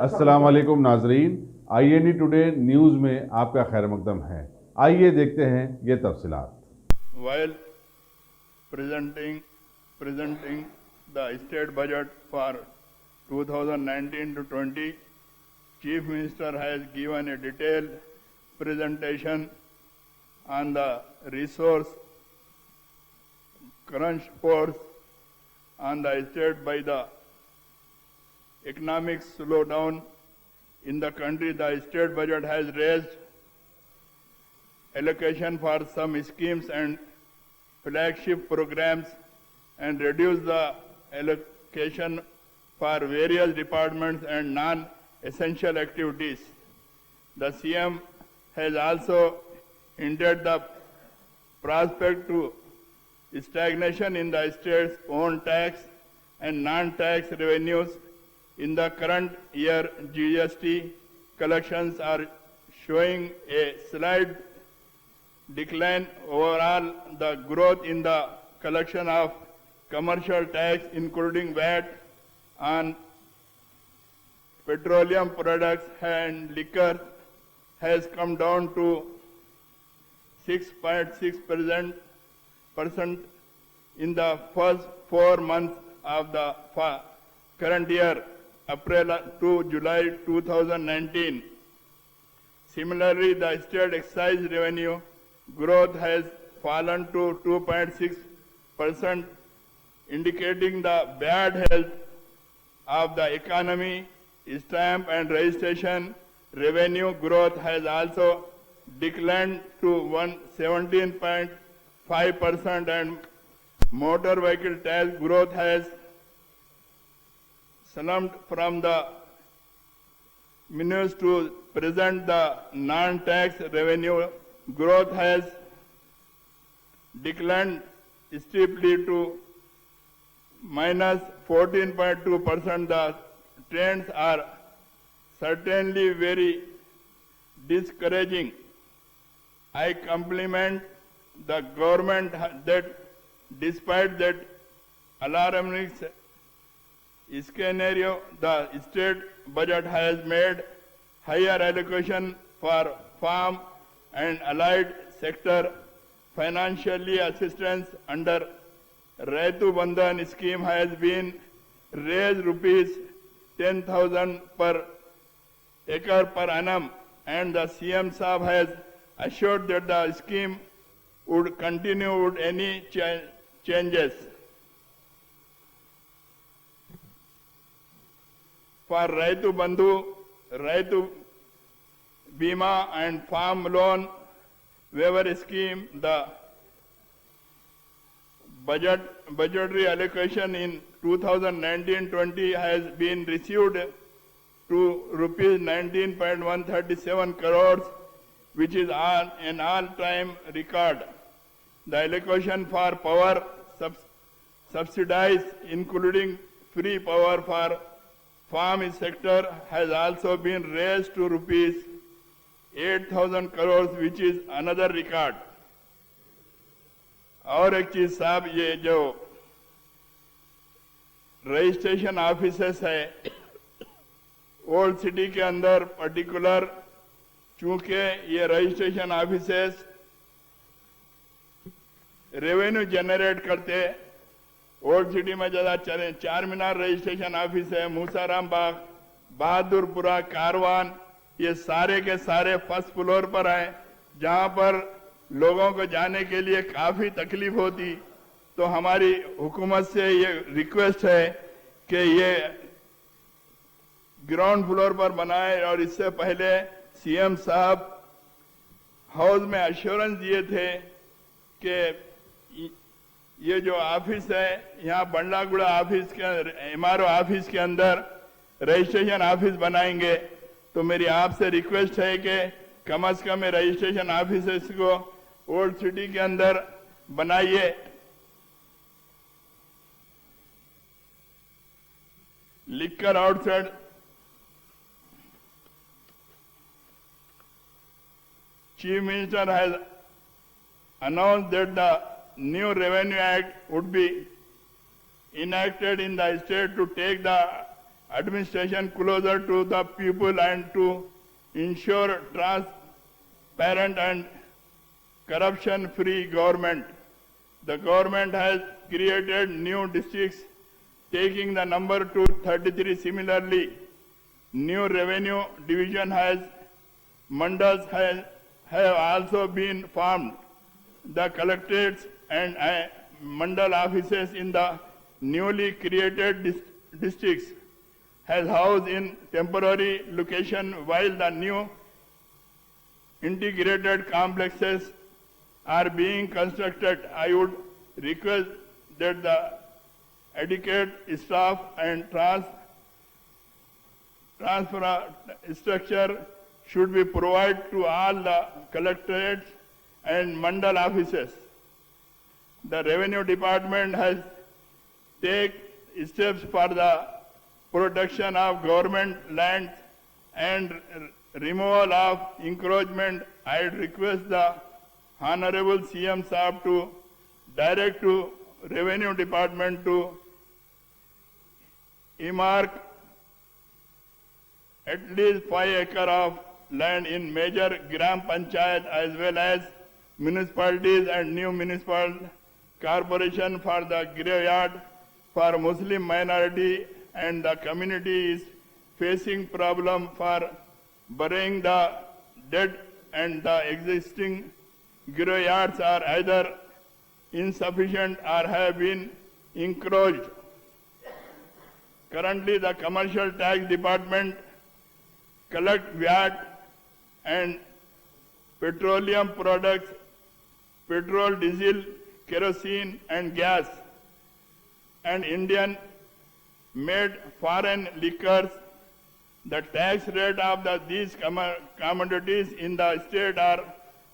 अस्सलाम वालेकुम नाजरीन, IND टुडे न्यूज़ में आपका खैर मकदम है। आइए देखते हैं ये तफसीलात। While presenting the state budget for 2019 to 20, Chief Minister has given a detailed presentation on the resource crunch force on the state by the economic slowdown in the country. The state budget has raised allocation for some schemes and flagship programs and reduced the allocation for various departments and non-essential activities. The CM has also hinted the prospect to stagnation in the state's own tax and non-tax revenues. In the current year, GST collections are showing a slight decline. Overall, the growth in the collection of commercial tax, including VAT on petroleum products and liquor, has come down to 6.6% in the first 4 months of the current year, April to July 2019. Similarly, the state excise revenue growth has fallen to 2.6%, indicating the bad health of the economy. Stamp and registration revenue growth has also declined to 17.5%, and motor vehicle tax growth has slumped from the minus to present. The non-tax revenue growth has declined steeply to minus 14.2%. The trends are certainly very discouraging. I compliment the government that despite that alarming scenario, the state budget has made higher allocation for farm and allied sector. Financially assistance under Raitu Bandhan scheme has been raised rupees 10,000 per acre per annum, and the CM Saab has assured that the scheme would continue with any changes. For Raitu Bandhu, Raitu Bima and farm loan waiver scheme, the budgetary allocation in 2019-20 has been received to rupees 19.137 crores, which is an all-time record. The allocation for power subsidies, including free power for farm sector, has also been raised to rupees 8,000 crores, which is another record. और एक चीज साहब, ये जो registration offices है old city के अंदर particular, चूंकि ये रजिस्ट्रेशन ऑफिसेस रेवेन्यू जनरेट करते, ओल्ड सिटी में ज्यादा चार मीनार रजिस्ट्रेशन ऑफिस है, मूसाराम बाग, बहादुरपुरा, कारवान, ये सारे के सारे फर्स्ट फ्लोर पर है, जहां पर लोगों को जाने के लिए काफी तकलीफ होती। तो हमारी हुकूमत से ये रिक्वेस्ट है कि ये ग्राउंड फ्लोर पर बनाए। और इससे पहले सीएम साहब हाउस में अश्योरेंस दिए थे कि ये जो ऑफिस है, यहाँ बंडागुड़ा ऑफिस के एमआरओ ऑफिस के अंदर रजिस्ट्रेशन ऑफिस बनाएंगे। तो मेरी आपसे रिक्वेस्ट है कि कम से कम रजिस्ट्रेशन ऑफिस को ओल्ड सिटी के अंदर बनाइए। Liquor outside Chief Minister has announced that the new Revenue Act would be enacted in the state to take the administration closer to the people and to ensure transparent and corruption-free government. The government has created new districts, taking the number to 33. Similarly, new revenue division mandals have also been formed. The collectorates and mandal offices in the newly created districts has housed in temporary location, while the new integrated complexes are being constructed. I would request that the adequate staff and transfer structure should be provided to all the collectorates and mandal offices. The Revenue Department has taken steps for the protection of government lands and removal of encroachment. I request the Honorable CM Saab to direct to Revenue Department to earmark at least 5 acres of land in major Gram Panchayat as well as municipalities and new municipal corporation for the graveyard for Muslim minority, and the community is facing problem for burying the dead, and the existing graveyards are either insufficient or have been encroached. Currently, the Commercial Tax Department collect VAT and petroleum products, petrol, diesel, kerosene and gas, and Indian made foreign liquors. The tax rate of these commodities in the state are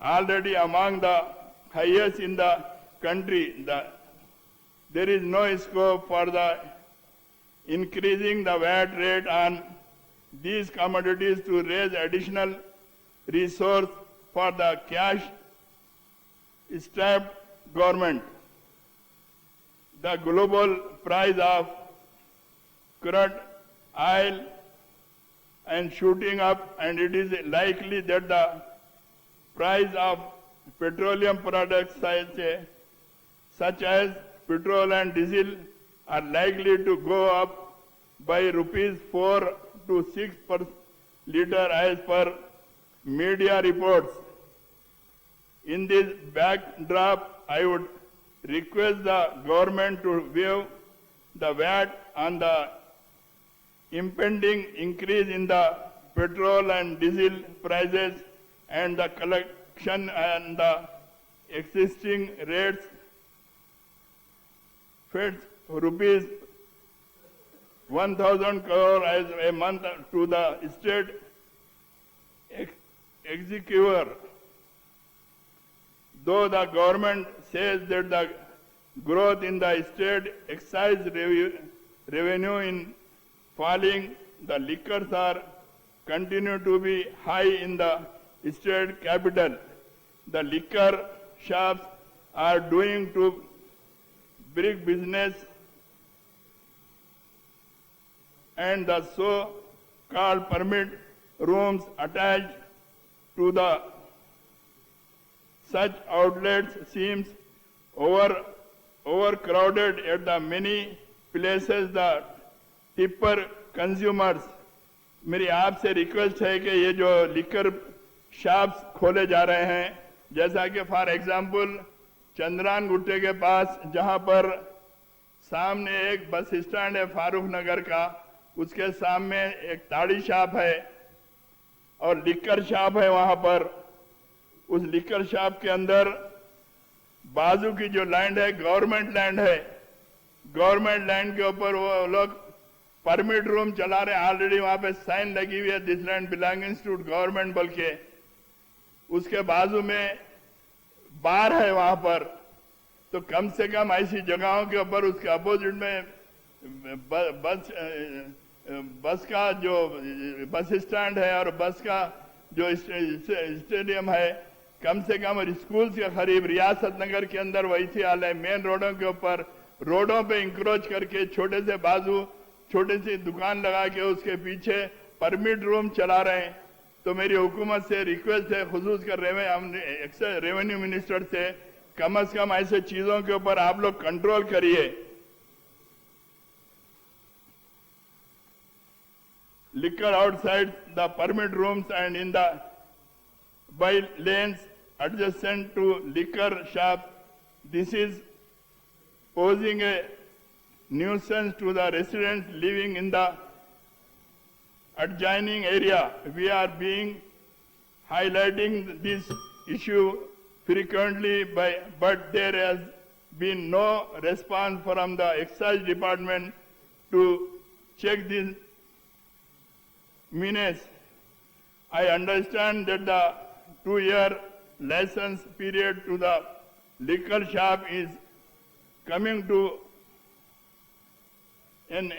already among the highest in the country. There is no scope for the increasing the VAT rate on these commodities to raise additional resource for the cash-strapped government. The global price of crude oil and shooting up, and it is likely that the price of petroleum products such as petrol and diesel are likely to go up by rupees 4 to 6 per liter as per media reports. In this backdrop, I would request the government to waive the VAT on the impending increase in the petrol and diesel prices, and the collection and the existing rates fixed rupees 1,000 crore as a month to the state executor. Though the government says that the growth in the state excise revenue in falling, the liquors are continue to be high in the state capital. The liquor shops are doing to big business, and the so-called permit rooms attached to the such outlets seems overcrowded at the many places. The tipper consumers, मेरी आपसे request है कि ये जो liquor shops खोले जा रहे हैं, जैसा कि फॉर एग्जांपल चंद्रान गुट्टे के पास जहां पर सामने एक बस स्टैंड है फारूक नगर का, उसके सामने एक ताड़ी शॉप है और लिकर शॉप है। वहां पर उस लिकर शॉप के अंदर बाजू की जो लैंड है गवर्नमेंट लैंड है, गवर्नमेंट लैंड के ऊपर वो लोग परमिट रूम चला रहे हैं। ऑलरेडी वहां पे साइन लगी हुई है, this land belongings to government बोल के। उसके बाजू में बार है वहां पर, तो कम से कम ऐसी जगहों के ऊपर उसके अपोजिट में बस का जो बस स्टैंड है और बस का जो स्टेडियम है, कम से कम स्कूल्स के करीब रियासत नगर के अंदर वैसे हाल है। मेन रोडों के ऊपर रोडों पे इंक्रोच करके छोटे से बाजू छोटी सी दुकान लगा के उसके पीछे परमिट रूम चला रहे हैं। तो मेरी हुकूमत से रिक्वेस्ट है, खुसूस कर रेवेन्यू मिनिस्टर से, कम से कम ऐसे चीजों के ऊपर आप लोग कंट्रोल करिए। Liquor outside the permit rooms and in the by lanes adjacent to liquor shops. This is posing a nuisance to the residents living in the adjoining area. We are highlighting this issue frequently, but there has been no response from the excise department to check this menace. I understand that the 2-year license period to the liquor shop is coming to an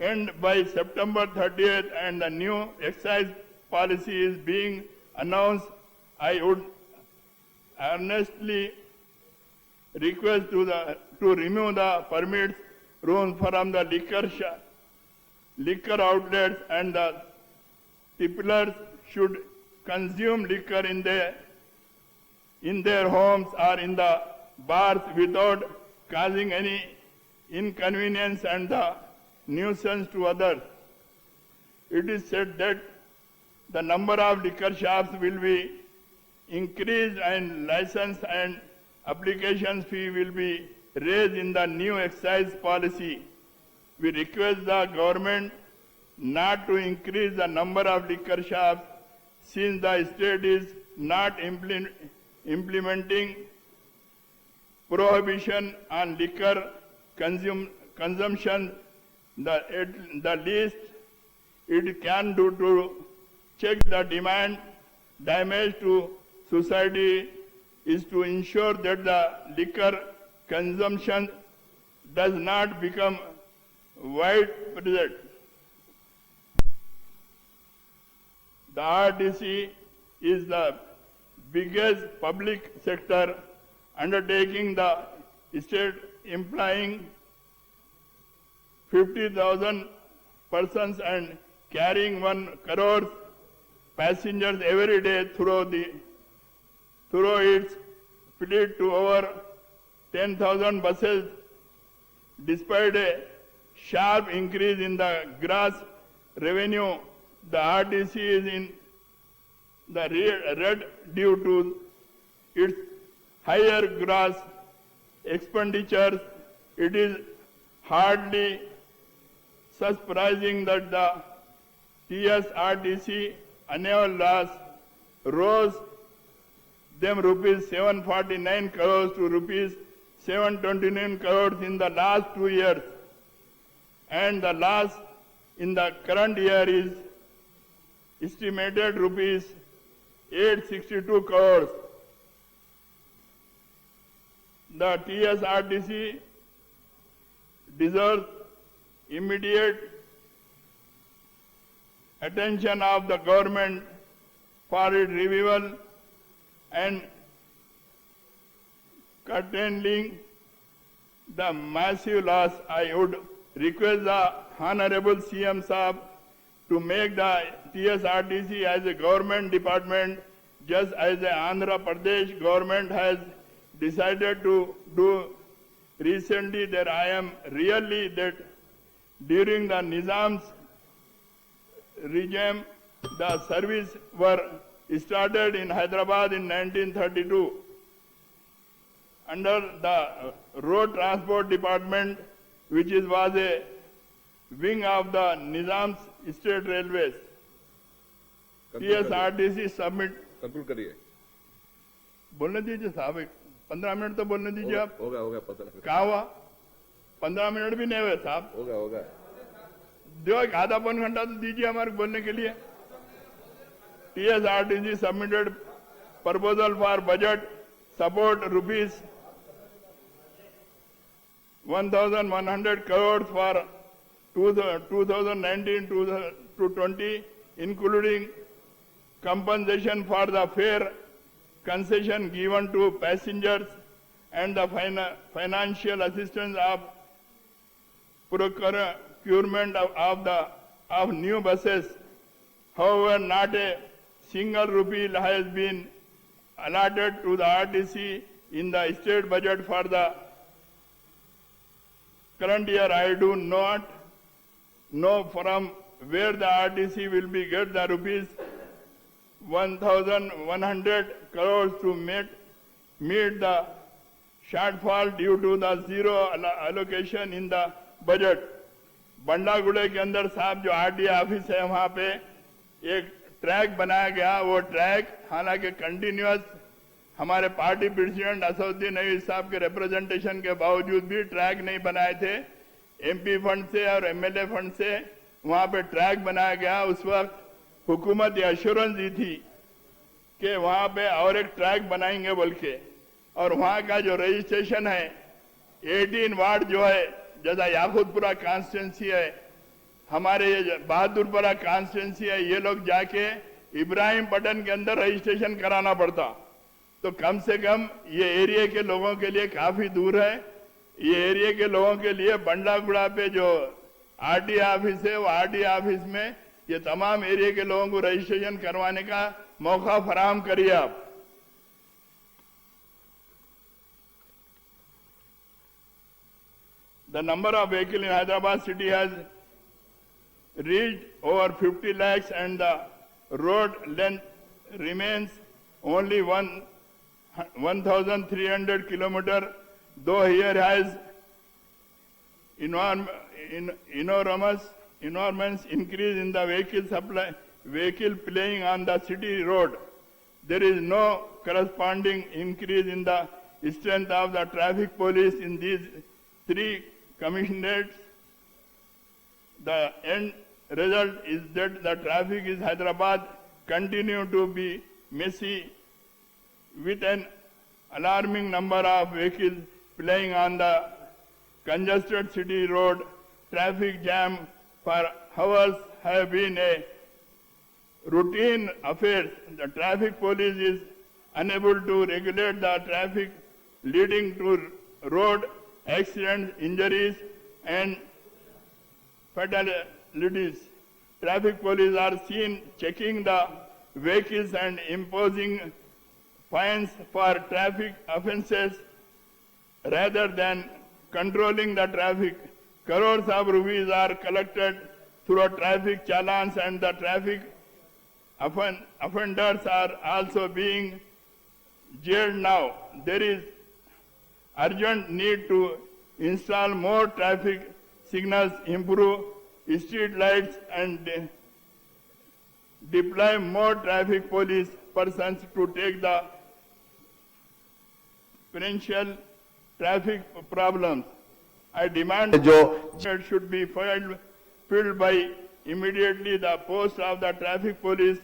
end by September 30th and the new excise policy is being announced. I would earnestly request to remove the permits rooms from the liquor outlets, and the tipplers should consume liquor in their homes or in the bars without causing any inconvenience and the nuisance to others. It is said that the number of liquor shops will be increased and license and application fee will be raised in the new excise policy. We request the government not to increase the number of liquor shops since the state is not implementing prohibition on liquor consumption. The least it can do to check the demand damage to society is to ensure that the liquor consumption does not become widespread. The RTC is the biggest public sector undertaking the state, employing 50,000 persons and carrying 1 crore passengers every day through its fleet to over 10,000 buses. Despite a sharp increase in the gross revenue, the RTC is in the red due to its higher gross expenditures. It is hardly surprising that the TSRTC annual loss rose them rupees 749 crores to rupees 729 crores in the last 2 years, and the loss in the current year is estimated rupees 862 crores. The TSRTC deserves immediate attention of the government for its revival and curtailing the massive loss. I would request the Honorable CM Saab to make the TSRTC as a government department, just as the Andhra Pradesh government has decided to do recently. That I am really that during the Nizam's regime, the service were started in Hyderabad in 1932 under the Road Transport Department, which was a wing of the Nizam's State Railways. TSRTC submit. Control करिए। बोलने दीजिए साहब, 15 minute तो बोलने दीजिए आप। होगा 15 कहाँ हुआ? 15 मिनट भी नहीं हुए साहब। होगा दो एक आधा पौन घंटा तो दीजिए हमारे बोलने के लिए। TSRTC submitted proposal for budget support rupees 1,100 crores for 2019 to 20, including compensation for the fare concession given to passengers and the financial assistance of procurement of new buses. However, not a single rupee has been allotted to the RTC in the state budget for the current year. I do not know from where the RTC will be get the rupees 1,100 crores to meet the shortfall due to the zero allocation in the budget. बंडागुड़े के अंदर साहब जो RTA office है वहां पे एक track बनाया गया. वो ट्रैक हालांकि कंटिन्यूअस हमारे पार्टी प्रेसिडेंट असदुद्दीन अवीद साहब के रिप्रेजेंटेशन के बावजूद भी ट्रैक नहीं बनाए थे. एमपी फंड से और एमएलए फंड से वहां पे ट्रैक बनाया गया. उस वक्त हुकूमत ये एश्योरेंस दी थी कि वहां पे और एक ट्रैक बनाएंगे बोल के. और वहां का जो रजिस्ट्रेशन है 18 वार्ड जो है, जैसा याकूतपुरा कॉन्स्टिट्यूंसी है, हमारे बहादुरपुरा कॉन्स्टिट्यूंसी है, ये लोग जाके इब्राहिम पटन के अंदर रजिस्ट्रेशन कराना पड़ता. तो कम से कम ये एरिया के लोगों के लिए काफी दूर है. ये एरिया के लोगों के लिए बंडागुड़ा पे जो आरटीए ऑफिस है, वो आरटीए ऑफिस में ये तमाम एरिया के लोगों को रजिस्ट्रेशन करवाने का मौका फराहम करिए आप. The number of vehicles in Hyderabad city has reached over 50 lakhs and the road length remains only 1,300 kilometers, though here has enormous increase in the vehicle plying on the city road. There is no corresponding increase in the strength of the traffic police in these three commissionerates. The end result is that the traffic in Hyderabad continue to be messy with an alarming number of vehicles plying on the congested city road. Traffic jam for hours have been a routine affair. The traffic police is unable to regulate the traffic, leading to road accidents, injuries, and fatalities. Traffic police are seen checking the vehicles and imposing fines for traffic offences rather than controlling the traffic. Crores of rupees are collected through traffic challans, and the traffic offenders are also being jailed now. There is urgent need to install more traffic signals, improve street lights, and deploy more traffic police persons to take the potential traffic problems. I demand that should be filled by immediately. The post of the traffic police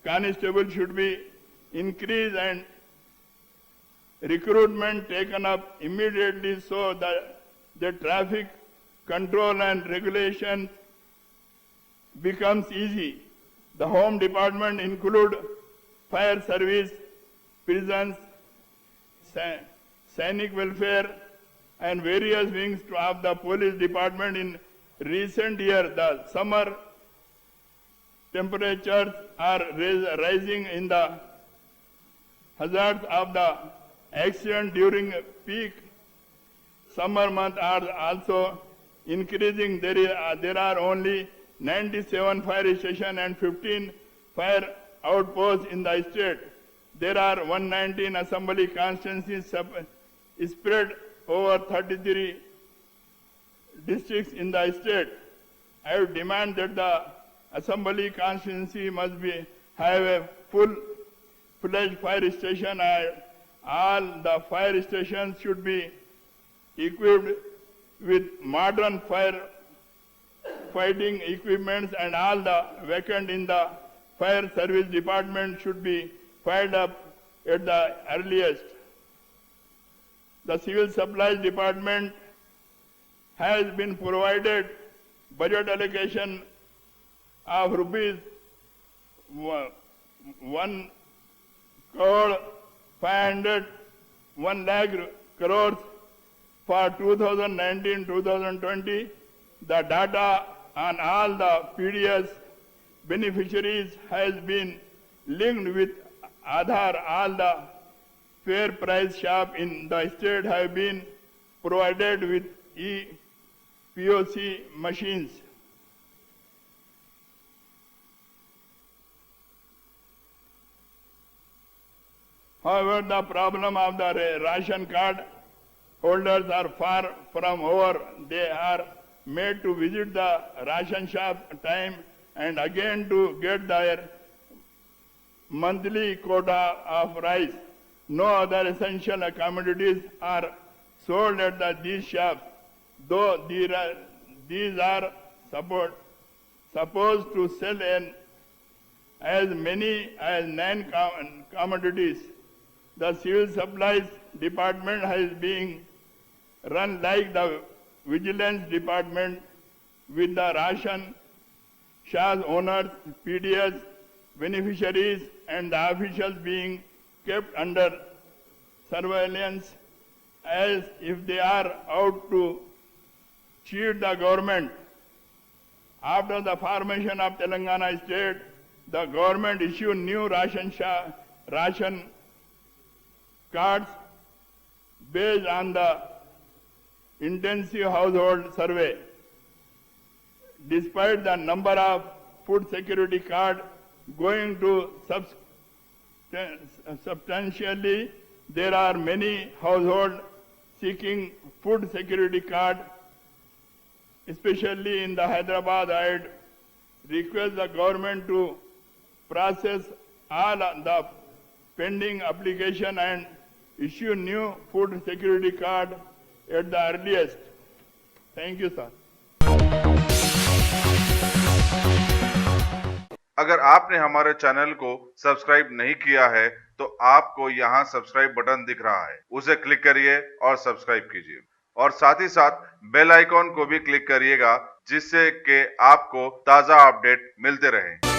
constable should be increased and recruitment taken up immediately so that the traffic control and regulation becomes easy. The Home Department include fire service, prisons, scenic welfare, and various wings of the police department. In recent years, the summer temperatures are rising in the hazards of the accident during peak summer months are also increasing. There are only 97 fire stations and 15 fire outposts in the state. There are 119 assembly constituencies spread over 33 districts in the state. I would demand that the assembly constituency must have a full-fledged fire station. All the fire stations should be equipped with modern fighting equipment, and all the vacant in the fire service department should be filled up at the earliest. The civil supplies department has been provided budget allocation of rupees 1 lakh crores for 2019-2020. The data on all the PDS beneficiaries has been linked with Aadhaar. All the fair price shop in the state have been provided with e-POC machines. However, the problem of the ration card holders are far from over. They are made to visit the ration shop time and again to get their monthly quota of rice. No other essential commodities are sold at these shops, though these are supposed to sell as many as 9 commodities. The Civil Supplies Department has been run like the Vigilance Department, with the ration shop owners, PDS beneficiaries and the officials being kept under surveillance as if they are out to cheat the government. After the formation of Telangana state, the government issued new ration cards based on the intensive household survey. Despite the number of food security cards going to substantially, there are many households seeking food security card, especially in the Hyderabad. I'd request the government to process all the pending application and issue new food security card at the earliest. Thank you, sir. अगर आपने हमारे channel को subscribe नहीं किया है तो आपको यहाँ सब्सक्राइब बटन दिख रहा है, उसे क्लिक करिए और सब्सक्राइब कीजिए और साथ ही साथ बेल आइकॉन को भी क्लिक करिएगा जिससे कि आपको ताज़ा अपडेट मिलते रहें।